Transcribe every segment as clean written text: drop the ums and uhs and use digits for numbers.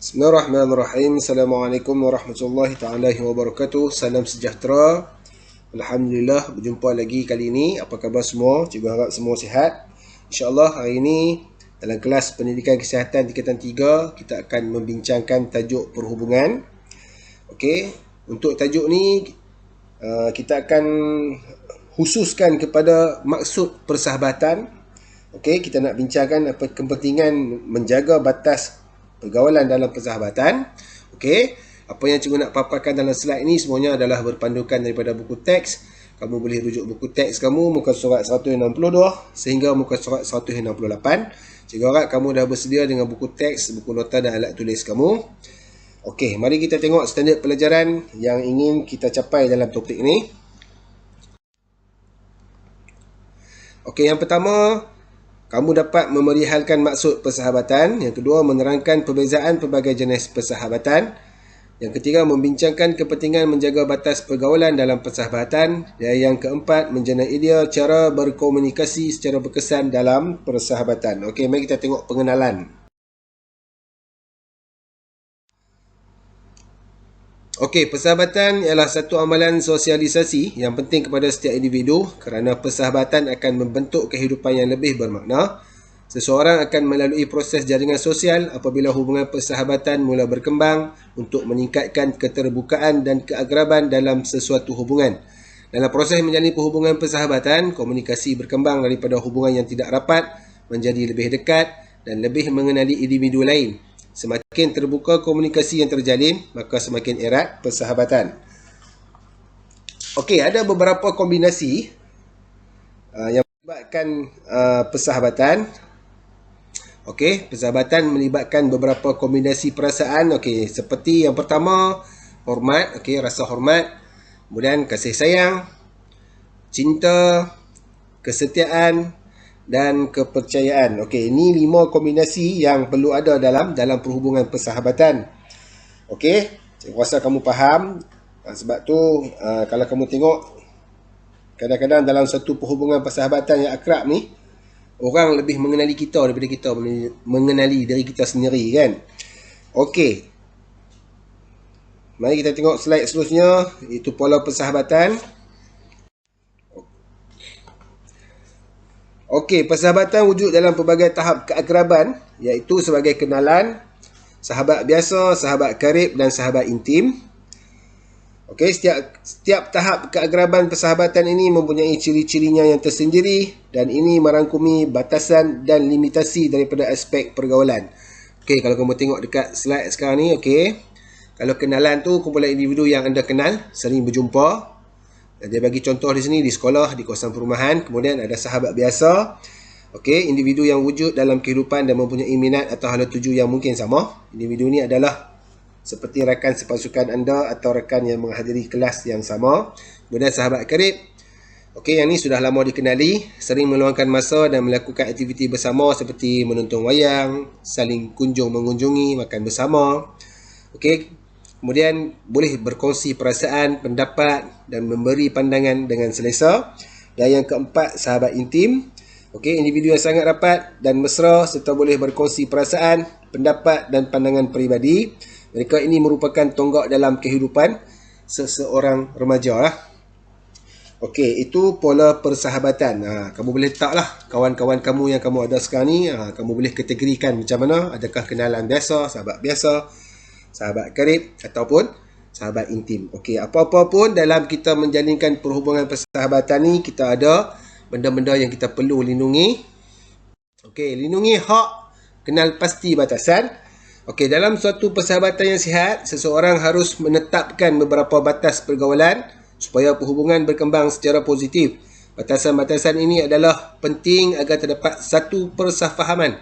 Bismillahirrahmanirrahim. Assalamualaikum warahmatullahi ta'ala wabarakatuh. Salam sejahtera. Alhamdulillah berjumpa lagi kali ini. Apa khabar semua? Cikgu harap semua sihat. InsyaAllah hari ini dalam kelas pendidikan kesihatan tingkatan 3 kita akan membincangkan tajuk perhubungan. Okey, untuk tajuk ni kita akan khususkan kepada maksud persahabatan. Okey, kita nak bincangkan apa kepentingan menjaga batas pergaulan dalam persahabatan. Okey, apa yang cikgu nak paparkan dalam slide ini semuanya adalah berpandukan daripada buku teks. Kamu boleh rujuk buku teks kamu muka surat 162 sehingga muka surat 168. Cikgu harap kamu dah bersedia dengan buku teks, buku nota dan alat tulis kamu. Okey, mari kita tengok standard pelajaran yang ingin kita capai dalam topik ini. Okey, yang pertama, kamu dapat memerihalkan maksud persahabatan. Yang kedua, menerangkan perbezaan pelbagai jenis persahabatan. Yang ketiga, membincangkan kepentingan menjaga batas pergaulan dalam persahabatan. Dan yang keempat, menjana idea cara berkomunikasi secara berkesan dalam persahabatan. Okey, mari kita tengok pengenalan. Okey, persahabatan ialah satu amalan sosialisasi yang penting kepada setiap individu kerana persahabatan akan membentuk kehidupan yang lebih bermakna. Seseorang akan melalui proses jaringan sosial apabila hubungan persahabatan mula berkembang untuk meningkatkan keterbukaan dan keakraban dalam sesuatu hubungan. Dalam proses menjalin hubungan persahabatan, komunikasi berkembang daripada hubungan yang tidak rapat menjadi lebih dekat dan lebih mengenali individu lain. Semakin terbuka komunikasi yang terjalin, maka semakin erat persahabatan. Okey, ada beberapa kombinasi yang melibatkan persahabatan. Okey, persahabatan melibatkan beberapa kombinasi perasaan. Okey, seperti yang pertama, hormat. Okey, rasa hormat. Kemudian kasih sayang, cinta, kesetiaan dan kepercayaan. Okey, ini 5 kombinasi yang perlu ada dalam perhubungan persahabatan. Okey, saya rasa kamu faham. Sebab tu kalau kamu tengok kadang-kadang dalam satu perhubungan persahabatan yang akrab ni, orang lebih mengenali kita daripada kita mengenali diri kita sendiri, kan? Okey, mari kita tengok slide seterusnya, iaitu pola persahabatan. Okey, persahabatan wujud dalam pelbagai tahap keakraban, iaitu sebagai kenalan, sahabat biasa, sahabat karib dan sahabat intim. Okey, setiap tahap keakraban persahabatan ini mempunyai ciri-cirinya yang tersendiri dan ini merangkumi batasan dan limitasi daripada aspek pergaulan. Okey, kalau kamu tengok dekat slide sekarang ni, okey. Kalau kenalan tu kumpulan individu yang anda kenal, sering berjumpa. Dia bagi contoh di sini, di sekolah, di kawasan perumahan. Kemudian ada sahabat biasa. Okey, individu yang wujud dalam kehidupan dan mempunyai minat atau hala tuju yang mungkin sama. Individu ni adalah seperti rakan sepasukan anda atau rakan yang menghadiri kelas yang sama. Kemudian sahabat karib. Okey, yang ni sudah lama dikenali, sering meluangkan masa dan melakukan aktiviti bersama seperti menonton wayang, saling kunjung mengunjungi, makan bersama. Okey, kemudian boleh berkongsi perasaan, pendapat dan memberi pandangan dengan selesa. Dan yang keempat, sahabat intim. Okey, individu yang sangat rapat dan mesra serta boleh berkongsi perasaan, pendapat dan pandangan peribadi. Mereka ini merupakan tonggak dalam kehidupan seseorang remaja lah. Okey, itu pola persahabatan. Kamu boleh letaklah kawan-kawan kamu yang kamu ada sekarang ni, kamu boleh kategorikan macam mana. Adakah kenalan biasa, sahabat biasa, sahabat karib ataupun sahabat intim. Okey, apa-apa pun dalam kita menjalinkan perhubungan persahabatan ni, kita ada benda-benda yang kita perlu lindungi. Okey, lindungi hak, kenal pasti batasan. Okey, dalam suatu persahabatan yang sihat, seseorang harus menetapkan beberapa batas pergaulan supaya perhubungan berkembang secara positif. Batasan-batasan ini adalah penting agar terdapat satu persefahaman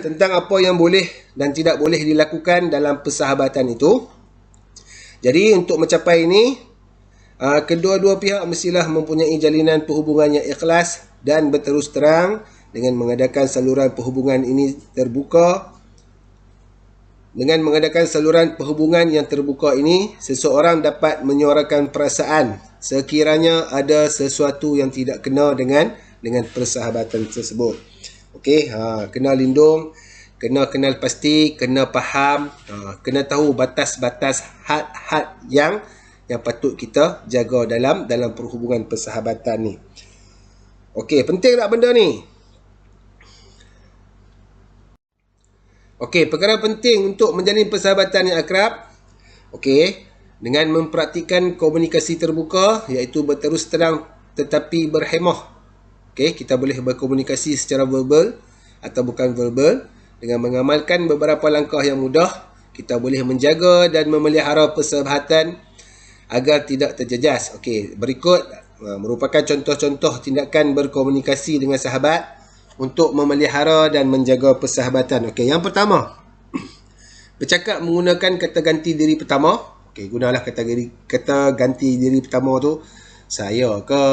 tentang apa yang boleh dan tidak boleh dilakukan dalam persahabatan itu. Jadi untuk mencapai ini, kedua-dua pihak mestilah mempunyai jalinan perhubungan yang ikhlas dan berterus terang. Dengan mengadakan saluran perhubungan ini terbuka, dengan mengadakan saluran perhubungan yang terbuka ini, seseorang dapat menyuarakan perasaan sekiranya ada sesuatu yang tidak kena dengan persahabatan tersebut. Okey, kena lindung kena kenal pasti, kena faham, kena tahu batas-batas had-had yang patut kita jaga dalam perhubungan persahabatan ni. Okey, penting tak benda ni? Okey, perkara penting untuk menjalin persahabatan yang akrab. Okey, dengan mempraktikkan komunikasi terbuka, iaitu berterus terang tetapi berhemah. Okey, kita boleh berkomunikasi secara verbal atau bukan verbal. Dengan mengamalkan beberapa langkah yang mudah, kita boleh menjaga dan memelihara persahabatan agar tidak terjejas. Okey, berikut merupakan contoh-contoh tindakan berkomunikasi dengan sahabat untuk memelihara dan menjaga persahabatan. Okey, yang pertama, bercakap menggunakan kata ganti diri pertama. Okey, gunalah kata ganti diri pertama tu saya ke,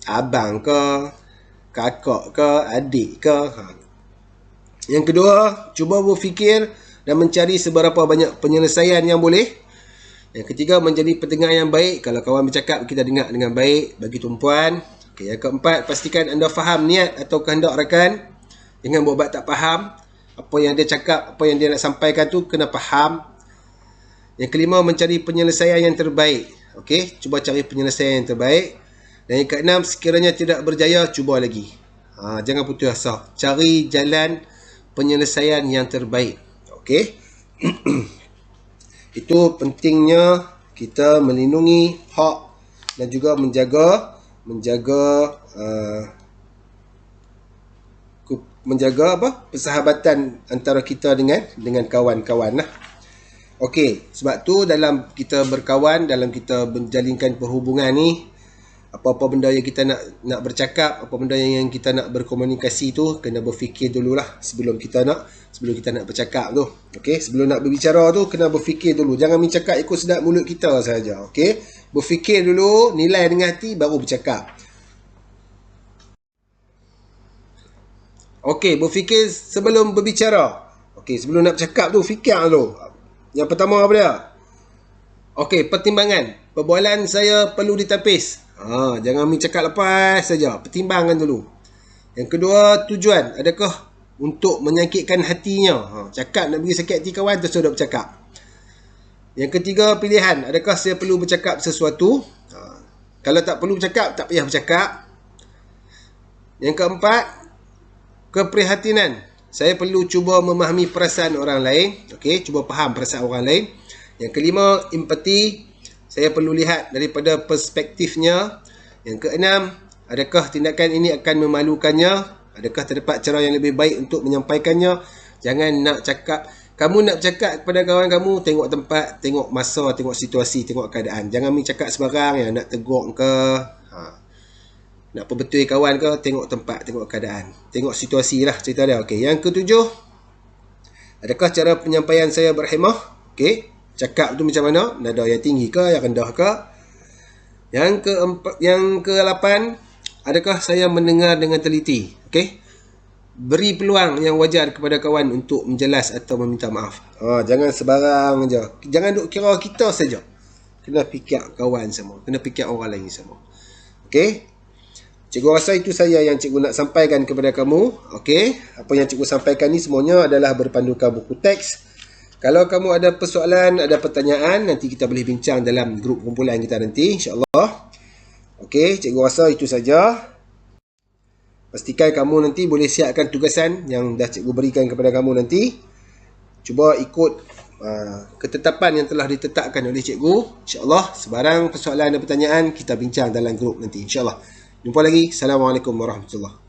abang ke, kakak ke, adik ke. Yang kedua, cuba berfikir dan mencari seberapa banyak penyelesaian yang boleh. Yang ketiga, menjadi pendengar yang baik. Kalau kawan bercakap, kita dengar dengan baik bagi tumpuan. Okay, yang keempat, pastikan anda faham niat atau kehendak rakan. Jangan buat tak faham. Apa yang dia cakap, apa yang dia nak sampaikan tu kena faham. Yang kelima, mencari penyelesaian yang terbaik. Okey, cuba cari penyelesaian yang terbaik. Dan yang keenam, sekiranya tidak berjaya, cuba lagi. Jangan putus asa. Cari jalan penyelesaian yang terbaik. Okey. Itu pentingnya kita melindungi hak dan juga menjaga persahabatan antara kita dengan kawan-kawan lah. Okey, sebab tu dalam kita berkawan, dalam kita menjalinkan perhubungan ni, apa-apa benda yang kita nak bercakap, apa benda yang kita nak berkomunikasi tu, kena berfikir dululah sebelum kita nak bercakap tu. Okey, sebelum nak berbicara tu kena berfikir dulu. Jangan bercakap ikut sedap mulut kita saja. Okey, berfikir dulu, nilai dengan hati baru bercakap. Okey, berfikir sebelum berbicara. Okey, sebelum nak bercakap tu fikir dulu. Yang pertama apa dia? Okey, pertimbangan. Perbualan saya perlu ditapis. Jangan bercakap lepas saja. Pertimbangkan dulu. Yang kedua, tujuan. Adakah untuk menyakitkan hatinya? Cakap nak bagi sakit hati kawan, terus dah bercakap. Yang ketiga, pilihan. Adakah saya perlu bercakap sesuatu? Kalau tak perlu bercakap, tak payah bercakap. Yang keempat, keprihatinan. Saya perlu cuba memahami perasaan orang lain. Okey, cuba faham perasaan orang lain. Yang kelima, empati. Saya perlu lihat daripada perspektifnya. Yang keenam, adakah tindakan ini akan memalukannya? Adakah terdapat cara yang lebih baik untuk menyampaikannya? Jangan nak cakap, kamu nak cakap kepada kawan kamu, tengok tempat, tengok masa, tengok situasi, tengok keadaan. Jangan cakap sebarang yang nak tegur ke, nak perbetui kawan ke, tengok tempat, tengok keadaan. Tengok situasi lah cerita dia. Okey, yang ketujuh, adakah cara penyampaian saya berhemah? Okey, cakap tu macam mana? Nada yang tinggi ke, yang rendah ke? Yang ke-8, adakah saya mendengar dengan teliti? Okey, beri peluang yang wajar kepada kawan untuk menjelas atau meminta maaf. Jangan sebarang je. Jangan duk kira kita saja. Kena fikir kawan semua. Kena fikir orang lain semua. Okey, cikgu rasa itu saja yang cikgu nak sampaikan kepada kamu. Okey, apa yang cikgu sampaikan ni semuanya adalah berpandukan buku teks. Kalau kamu ada persoalan, ada pertanyaan, nanti kita boleh bincang dalam grup kumpulan kita nanti, insya-Allah. Okey, cikgu rasa itu saja. Pastikan kamu nanti boleh siapkan tugasan yang dah cikgu berikan kepada kamu nanti. Cuba ikut ketetapan yang telah ditetapkan oleh cikgu. InsyaAllah, sebarang persoalan dan pertanyaan kita bincang dalam grup nanti, insyaAllah. Jumpa lagi. Assalamualaikum warahmatullahi wabarakatuh.